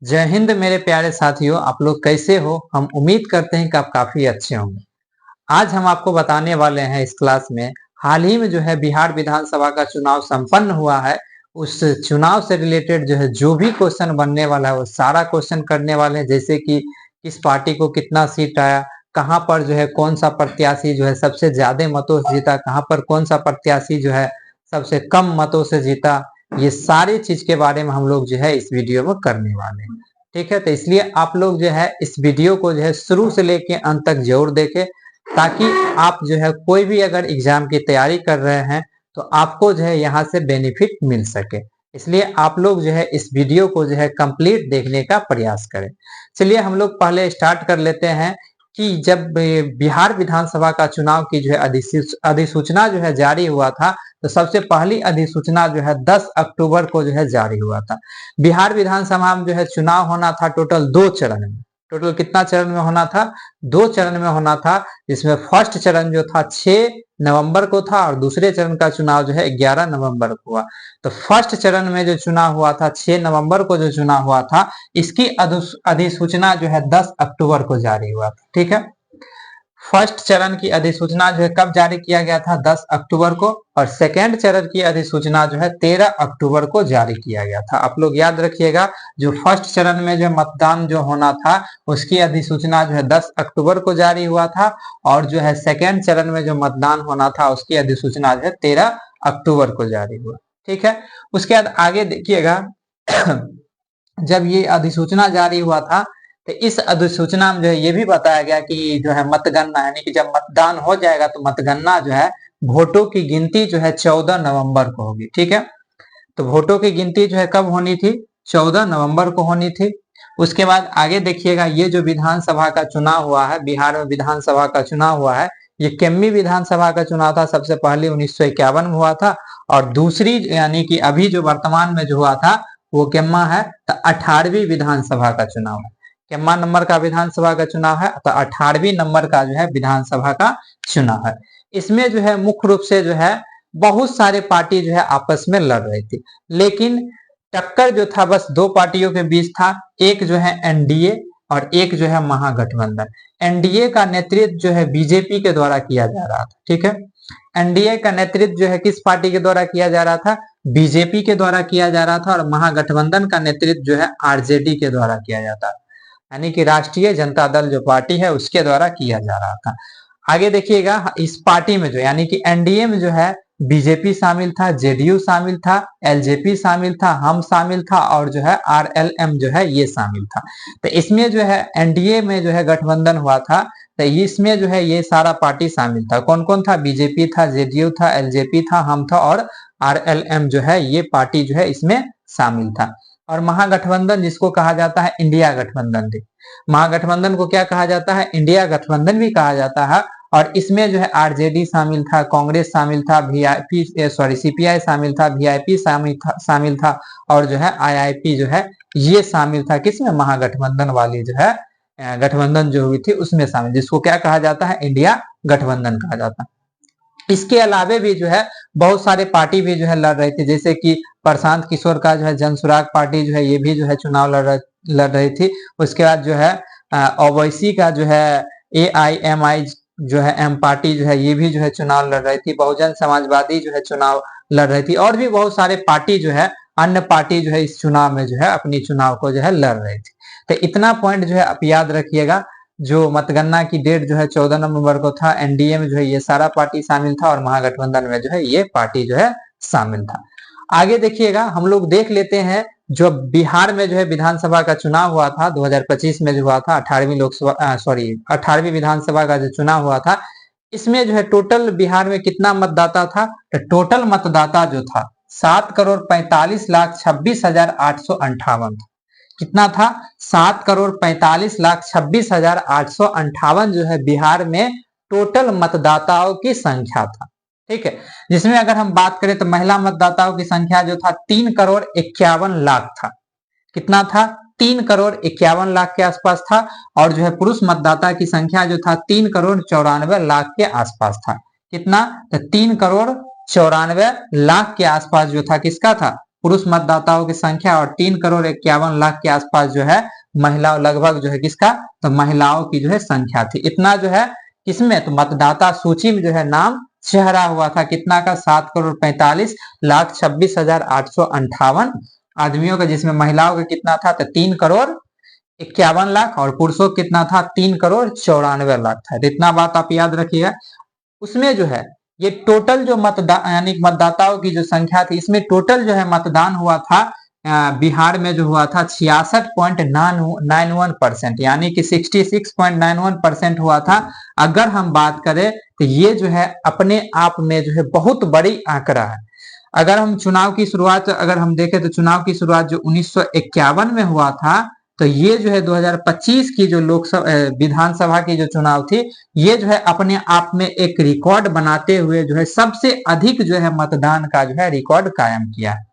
जय हिंद मेरे प्यारे साथियों, आप लोग कैसे हो। हम उम्मीद करते हैं कि आप काफी अच्छे होंगे। आज हम आपको बताने वाले हैं इस क्लास में हाल ही में जो है बिहार विधानसभा का चुनाव संपन्न हुआ है। उस चुनाव से रिलेटेड जो भी क्वेश्चन बनने वाला है वो सारा क्वेश्चन करने वाले हैं। जैसे कि किस पार्टी को कितना सीट आया, कहाँ पर जो है कौन सा प्रत्याशी जो है सबसे ज्यादा मतों से जीता, कहाँ पर कौन सा प्रत्याशी जो है सबसे कम मतों से जीता। ये सारी चीज के बारे में हम लोग जो है इस वीडियो में करने वाले हैं। ठीक है, तो इसलिए आप लोग जो है इस वीडियो को जो है शुरू से लेके अंत तक जरूर देखें, ताकि आप जो है कोई भी अगर एग्जाम की तैयारी कर रहे हैं तो आपको जो है यहाँ से बेनिफिट मिल सके। इसलिए आप लोग जो है इस वीडियो को जो है कंप्लीट देखने का प्रयास करें। चलिए हम लोग पहले स्टार्ट कर लेते हैं कि जब बिहार विधानसभा का चुनाव की जो है अधिसूचना जो है जारी हुआ था, तो सबसे पहली अधिसूचना जो है 10 अक्टूबर को जो है जारी हुआ था। बिहार विधानसभा में जो है चुनाव होना था टोटल 2 चरण में। टोटल कितना चरण में होना था? 2 चरण में होना था, जिसमें फर्स्ट चरण जो था 6 नवंबर को था और दूसरे चरण का चुनाव जो है 11 नवंबर को हुआ। तो फर्स्ट चरण में जो चुनाव हुआ था 6 नवंबर को जो चुनाव हुआ था, इसकी अधिसूचना जो है 10 अक्टूबर को जारी हुआ था। ठीक है, फर्स्ट चरण की अधिसूचना जो है कब जारी किया गया था? 10 अक्टूबर को। और सेकेंड चरण की अधिसूचना जो है 13 अक्टूबर को जारी किया गया था। आप लोग याद रखिएगा, जो फर्स्ट चरण में जो मतदान जो होना था उसकी अधिसूचना जो है 10 अक्टूबर को जारी हुआ था, और जो है सेकेंड चरण में जो मतदान होना था उसकी अधिसूचना जो है 13 अक्टूबर को जारी हुआ। ठीक है, उसके बाद आगे देखिएगा जब ये अधिसूचना जारी हुआ था तो इस अधिसूचना में जो है ये भी बताया गया कि जो है मतगणना, यानी कि जब मतदान हो जाएगा तो मतगणना जो है वोटों की गिनती जो है 14 नवंबर को होगी। ठीक है, तो वोटों की गिनती जो है कब होनी थी? 14 नवंबर को होनी थी। उसके बाद आगे देखिएगा, ये जो विधानसभा का चुनाव हुआ है, बिहार में विधानसभा का चुनाव हुआ है, ये केम्मी विधानसभा का चुनाव था। सबसे पहले 1951 में हुआ था, और दूसरी यानी कि अभी जो वर्तमान में जो हुआ था वो केम्मा है, तो 18वीं विधानसभा का चुनाव है। केम्मा नंबर का विधानसभा का चुनाव है, तो 18वीं नंबर का जो है विधानसभा का चुनाव है। इसमें जो है मुख्य रूप से जो है बहुत सारे पार्टी जो है आपस में लड़ रही थी, लेकिन टक्कर जो था बस 2 पार्टियों के बीच था। एक जो है एनडीए और एक जो है महागठबंधन। एनडीए का नेतृत्व जो है बीजेपी के द्वारा किया जा रहा था। ठीक है, एनडीए का नेतृत्व जो है किस पार्टी के द्वारा किया जा रहा था? बीजेपी के द्वारा किया जा रहा था। और महागठबंधन का नेतृत्व जो है आरजेडी के द्वारा किया जाता है, यानी कि राष्ट्रीय जनता दल जो पार्टी है उसके द्वारा किया जा रहा था। आगे देखिएगा, इस पार्टी में जो यानी कि एनडीए में जो है बीजेपी शामिल था, जेडीयू शामिल था, एलजेपी शामिल था, हम शामिल था, और जो है आरएलएम जो है ये शामिल था। तो इसमें जो है एनडीए में जो है गठबंधन हुआ था, तो इसमें जो है ये सारा पार्टी शामिल था। कौन कौन था? बीजेपी था, जेडीयू था, एलजेपी था, हम था, और आरएलएम जो है ये पार्टी जो है इसमें शामिल था। और महागठबंधन जिसको कहा जाता है इंडिया गठबंधन भी, महागठबंधन को क्या कहा जाता है? इंडिया गठबंधन भी कहा जाता है। और इसमें जो है आरजेडी शामिल था, कांग्रेस शामिल था, सीपीआई शामिल था, वीआईपी शामिल था, और जो है आईआईपी जो है ये शामिल था। किसमें? महागठबंधन वाली जो है गठबंधन जो हुई थी उसमें शामिल, जिसको क्या कहा जाता है? इंडिया गठबंधन कहा जाता है। इसके अलावे भी जो है बहुत सारे पार्टी भी जो है लड़ रही थी, जैसे कि प्रशांत किशोर का जो है जनसुराग पार्टी जो है ये भी जो है चुनाव लड़ रही थी। उसके बाद जो है ओवैसी का जो है एआईएमआई जो है एम पार्टी जो है ये भी जो है चुनाव लड़ रही थी। बहुजन समाजवादी जो है चुनाव लड़ रही थी, और भी बहुत सारे पार्टी जो है अन्य पार्टी जो है इस चुनाव में जो है अपनी चुनाव को जो है लड़ रही थी। तो इतना पॉइंट जो है आप याद रखिएगा। जो मतगणना की डेट जो है 14 नवंबर को था। एनडीए में जो है ये सारा पार्टी शामिल था, और महागठबंधन में जो है ये पार्टी जो है शामिल था। आगे देखिएगा, हम लोग देख लेते हैं जो बिहार में जो है विधानसभा का चुनाव हुआ था 2025 में जो हुआ था, 18वीं विधानसभा का जो चुनाव हुआ था, इसमें जो है टोटल बिहार में कितना मतदाता था? तो टोटल मतदाता जो था 7,45,26,858 था। कितना था? 7,45,26,858 जो है बिहार में टोटल मतदाताओं की संख्या था। ठीक है, जिसमें अगर हम बात करें तो महिला मतदाताओं की संख्या जो था 3,51,00,000 था। कितना था? 3,51,00,000 के आसपास था। और जो है पुरुष मतदाता की संख्या जो था 3,94,00,000 के आसपास था। कितना? तो 3,94,00,000 के आसपास जो था किसका था? पुरुष मतदाताओं की संख्या और 3,51,00,000 के आसपास जो है महिला लगभग जो है किसका, तो महिलाओं की जो है संख्या थी। इतना जो है किसमें, तो मतदाता सूची में जो है नाम चेहरा हुआ था कितना का, 7,45,26,858 आदमियों का, जिसमें महिलाओं का कितना था, तो 3,51,00,000 और पुरुषों का कितना था, 3,94,00,000 था। तो इतना बात आप याद रखिएगा। उसमें जो है ये टोटल जो मतदान यानी मतदाताओं की जो संख्या थी, इसमें टोटल जो है मतदान हुआ था बिहार में जो हुआ था 66.91%, यानी कि 66.91% हुआ था। अगर हम बात करें तो ये जो है अपने आप में जो है बहुत बड़ी आंकड़ा है। अगर हम चुनाव की शुरुआत अगर हम देखें तो चुनाव की शुरुआत जो 1951 में हुआ था, तो ये जो है 2025 की जो लोकसभा विधानसभा की जो चुनाव थी, ये जो है अपने आप में एक रिकॉर्ड बनाते हुए जो है सबसे अधिक जो है मतदान का जो है रिकॉर्ड कायम किया है।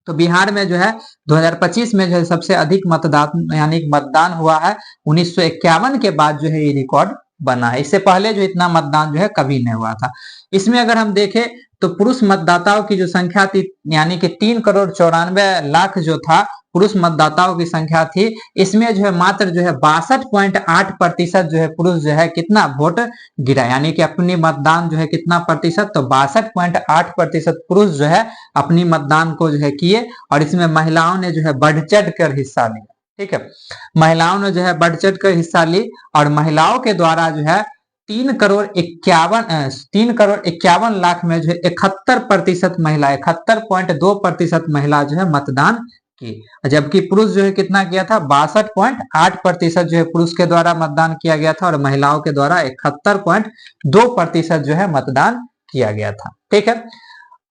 तो बिहार में जो है 2025 में जो है सबसे अधिक मतदान यानी मतदान हुआ है 1951 के बाद जो है ये रिकॉर्ड बना है। इससे पहले जो इतना मतदान जो है कभी नहीं हुआ था। इसमें अगर हम देखें तो पुरुष मतदाताओं की जो संख्या थी यानी कि 3,94,00,000 जो था पुरुष मतदाताओं की संख्या थी, इसमें जो है मात्र जो है 62.8% जो है पुरुष जो है कितना वोट गिरा, यानी कि अपनी मतदान जो है कितना प्रतिशत, तो 62.8% पुरुष जो है अपनी मतदान को जो है किए। और इसमें महिलाओं ने जो है बढ़ चढ़ कर हिस्सा लिया। ठीक है, महिलाओं ने जो है बढ़ चढ़ कर हिस्सा ली और महिलाओं के द्वारा जो है 3,51,00,000 में जो है 71% महिला 71.2% महिला जो है मतदान की, जबकि पुरुष जो है कितना किया था 62.8% जो है पुरुष के द्वारा मतदान किया गया था और महिलाओं के द्वारा 71.2% जो है मतदान किया गया था। ठीक है,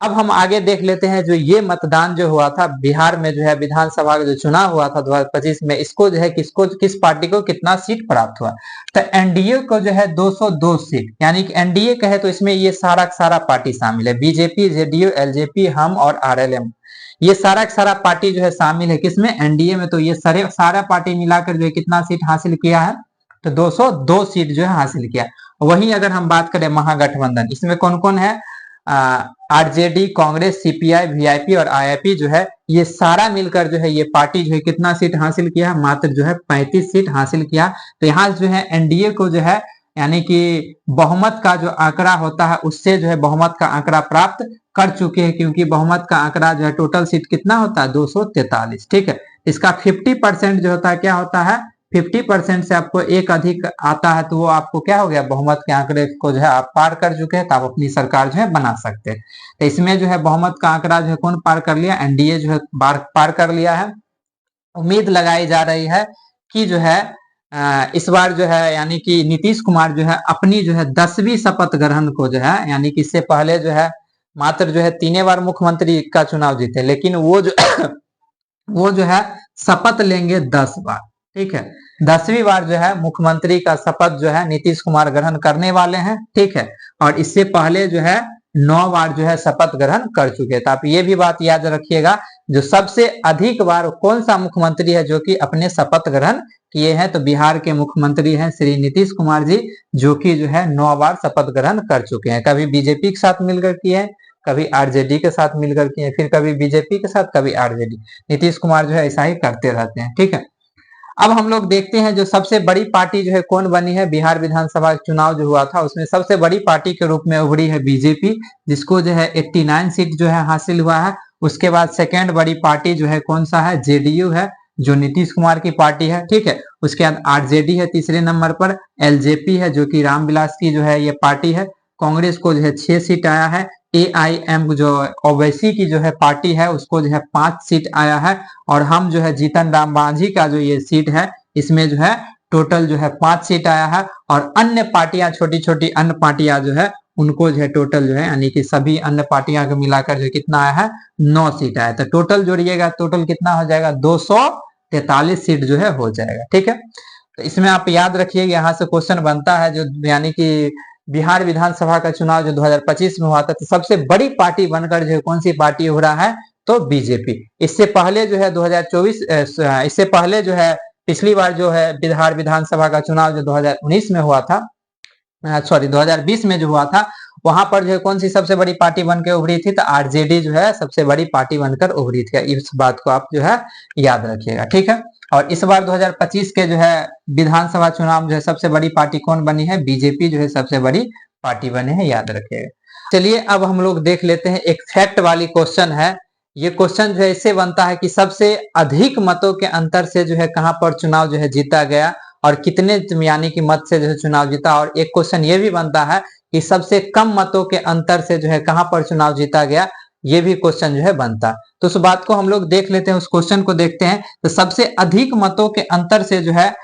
अब हम आगे देख लेते हैं जो ये मतदान जो हुआ था बिहार में जो है विधानसभा का जो चुनाव हुआ था 2025 में, इसको जो है किस पार्टी को कितना सीट प्राप्त हुआ, तो एनडीए को जो है 202 सीट, यानी कि एनडीए कहे तो इसमें ये सारा पार्टी शामिल है, बीजेपी, जेडीयू, एलजेपी, हम और आरएलएम, ये सारा पार्टी जो है शामिल है किसमें, एनडीए में। तो ये सारा पार्टी मिलाकर जो है कितना सीट हासिल किया है, तो 202 सीट जो है हासिल किया। वहीं अगर हम बात करें महागठबंधन, इसमें कौन कौन है, आरजेडी, कांग्रेस, सीपीआई, वीआईपी और आईआईपी जो है ये सारा मिलकर जो है ये पार्टी जो है कितना सीट हासिल किया, मात्र जो है 35 सीट हासिल किया। तो यहाँ जो है एनडीए को जो है यानी कि बहुमत का जो आंकड़ा होता है उससे जो है बहुमत का आंकड़ा प्राप्त कर चुके हैं, क्योंकि बहुमत का आंकड़ा जो है टोटल सीट कितना होता है 243। ठीक है, इसका 50% जो होता है क्या होता है, 50% से आपको एक अधिक आता है तो वो आपको क्या हो गया, बहुमत के आंकड़े को जो है आप पार कर चुके हैं, तो आप अपनी सरकार जो है बना सकते हैं। तो इसमें जो है बहुमत का आंकड़ा जो है कौन पार कर लिया, एनडीए जो है पार कर लिया है। उम्मीद लगाई जा रही है कि जो है इस बार जो है यानी कि नीतीश कुमार जो है अपनी जो है 10वीं शपथ ग्रहण को जो है, यानी कि इससे पहले जो है मात्र जो है 3 बार मुख्यमंत्री का चुनाव जीते, लेकिन वो जो है शपथ लेंगे 10 बार। ठीक है, 10वीं बार जो है मुख्यमंत्री का शपथ जो है नीतीश कुमार ग्रहण करने वाले हैं। ठीक है, और इससे पहले जो है 9 बार जो है शपथ ग्रहण कर चुके। तो आप ये भी बात याद रखिएगा, जो सबसे अधिक बार कौन सा मुख्यमंत्री है जो कि अपने शपथ ग्रहण किए हैं, तो बिहार के मुख्यमंत्री हैं श्री नीतीश कुमार जी, जो कि जो है 9 बार शपथ ग्रहण कर चुके हैं। कभी बीजेपी के साथ मिलकर किए हैं, कभी आरजेडी के साथ मिलकर किए, फिर कभी बीजेपी के साथ, कभी आरजेडी। नीतीश कुमार जो है ऐसा ही करते रहते हैं। ठीक है, अब हम लोग देखते हैं जो सबसे बड़ी पार्टी जो है कौन बनी है, बिहार विधानसभा चुनाव जो हुआ था उसमें सबसे बड़ी पार्टी के रूप में उभरी है बीजेपी, जिसको जो है 89 सीट जो है हासिल हुआ है। उसके बाद सेकेंड बड़ी पार्टी जो है कौन सा है, जेडीयू है, जो नीतीश कुमार की पार्टी है। ठीक है, उसके बाद आरजेडी है तीसरे नंबर पर, एलजेपी है जो कि रामविलास की जो है ये पार्टी है। कांग्रेस को जो है 6 सीट आया है। एआईएम जो ओवैसी की जो है पार्टी है उसको जो है 5 सीट आया है। और हम जो है जीतन राम मांझी का जो ये सीट है इसमें जो है टोटल जो है 5 सीट आया है। और अन्य पार्टियां, छोटी छोटी अन्य पार्टियां जो है उनको जो है टोटल जो है यानी कि सभी अन्य पार्टियां को मिलाकर जो कितना आया है 9 सीट आया। तो टोटल जोड़िएगा, टोटल कितना हो जाएगा 243 सीट जो है हो जाएगा। ठीक है, तो इसमें आप याद रखिए यहाँ से क्वेश्चन बनता है जो यानी कि बिहार विधानसभा का चुनाव जो 2025 में हुआ था, तो सबसे बड़ी पार्टी बनकर जो है कौन सी पार्टी हो रहा है, तो बीजेपी। इससे पहले जो है 2024 इससे पहले जो है पिछली बार जो है बिहार विधानसभा का चुनाव जो 2019 में हुआ था, सॉरी 2020 में जो हुआ था, वहां पर जो है कौन सी सबसे बड़ी पार्टी बनकर उभरी थी, तो आरजेडी जो है सबसे बड़ी पार्टी बनकर उभरी थी। इस बात को आप जो है याद रखिएगा, ठीक है। और इस बार 2025 के जो है विधानसभा चुनाव जो है सबसे बड़ी पार्टी कौन बनी है, बीजेपी जो है सबसे बड़ी पार्टी बने हैं, याद रखिएगा। चलिए अब हम लोग देख लेते हैं, एक फैक्ट वाली क्वेश्चन है। ये क्वेश्चन जो है इससे बनता है कि सबसे अधिक मतों के अंतर से जो है कहां पर चुनाव जो है जीता गया और कितने यानी कि मत से जो है चुनाव जीता। और एक क्वेश्चन ये भी बनता है कि सबसे कम मतों के अंतर से जो है कहां पर चुनाव जीता गया, ये भी क्वेश्चन जो है बनता है। तो उस बात को हम लोग देख लेते हैं, उस क्वेश्चन को देखते हैं। तो सबसे अधिक मतों के अंतर से जो है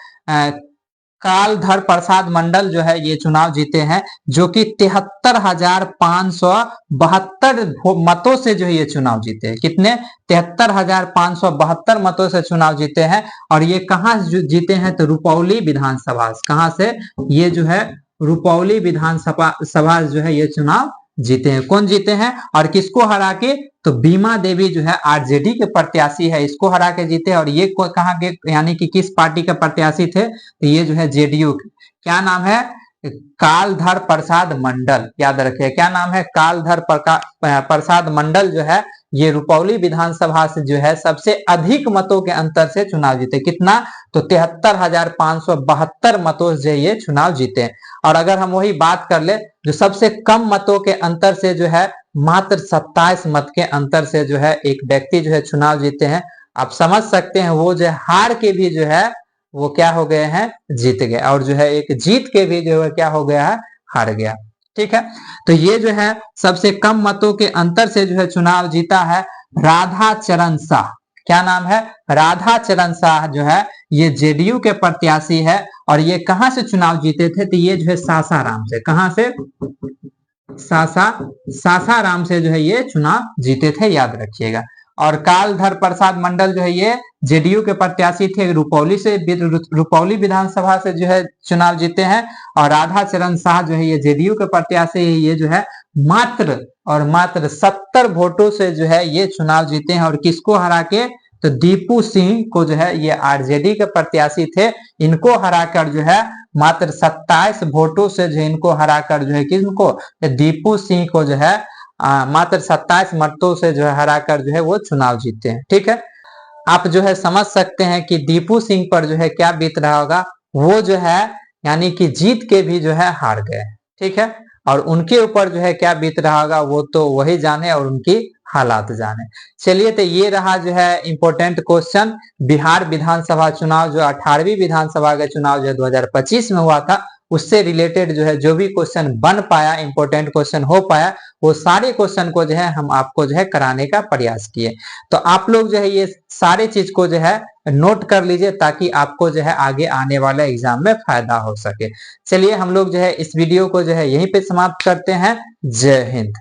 कालधर प्रसाद मंडल जो है ये चुनाव जीते हैं, जो कि 73,572 मतों से जो है ये चुनाव जीते हैं। कितने? 73,572 मतों से चुनाव जीते हैं। और ये कहां जीते हैं, तो रुपौली विधानसभा। कहां से? ये जो है रुपौली विधानसभा जो है ये चुनाव जीते हैं। कौन जीते हैं और किसको हरा के? तो बीमा देवी जो है आरजेडी के प्रत्याशी है, इसको हरा के जीते। और ये कहां के यानी कि किस पार्टी के प्रत्याशी थे, तो ये जो है जेडीयू के। क्या नाम है? कालधर प्रसाद मंडल, याद रखिए क्या नाम है, कालधर प्रसाद मंडल जो है ये रुपौली विधानसभा से जो है सबसे अधिक मतों के अंतर से चुनाव जीते। कितना? तो 73,572 मतों से ये चुनाव जीते। और अगर हम वही बात कर ले, जो सबसे कम मतों के अंतर से जो है मात्र 27 मत के अंतर से जो है एक व्यक्ति जो है चुनाव जीते हैं। आप समझ सकते हैं वो जो हार के भी जो है वो क्या हो गए हैं, जीत गए। और जो है एक जीत के भी जो है क्या हो गया है, हार गया। ठीक है, तो ये जो है सबसे कम मतों के अंतर से जो है चुनाव जीता है राधा चरण शाह। क्या नाम है? राधा चरण शाह जो है ये जेडीयू के प्रत्याशी है। और ये कहां से चुनाव जीते थे, तो ये जो है सासाराम से। कहां से? सासाराम से जो है ये चुनाव जीते थे, याद रखिएगा। और कालधर प्रसाद मंडल जो है ये जेडीयू के प्रत्याशी थे, रुपौली विधानसभा से जो है चुनाव जीते हैं। और राधा चरण शाह जो है ये जेडीयू के प्रत्याशी है, ये जो है मात्र 70 वोटों से जो है ये चुनाव जीते हैं। और किसको हरा के? तो दीपू सिंह को जो है ये आरजेडी के प्रत्याशी थे, इनको हराकर जो है मात्र 27 वोटों से जो इनको हराकर जो है किनको? दीपू सिंह को जो है मात्र 27 मतों से जो है हराकर जो है वो चुनाव जीते हैं। ठीक है, आप जो है समझ सकते हैं कि दीपू सिंह पर जो है क्या बीत रहा होगा। वो जो है यानी कि जीत के भी जो है हार गए। ठीक है, और उनके ऊपर जो है क्या बीत रहा होगा वो तो वही जाने और उनकी हालात जाने। चलिए, तो ये रहा जो है इंपॉर्टेंट क्वेश्चन। बिहार विधानसभा चुनाव जो 18वीं विधानसभा का चुनाव जो है 2025 में हुआ था, उससे रिलेटेड जो है जो भी क्वेश्चन बन पाया, इंपॉर्टेंट क्वेश्चन हो पाया, वो सारे क्वेश्चन को जो है हम आपको जो है कराने का प्रयास किए। तो आप लोग जो है ये सारे चीज को जो है नोट कर लीजिए, ताकि आपको जो है आगे आने वाले एग्जाम में फायदा हो सके। चलिए, हम लोग जो है इस वीडियो को जो है यहीं पे समाप्त करते हैं। जय हिंद।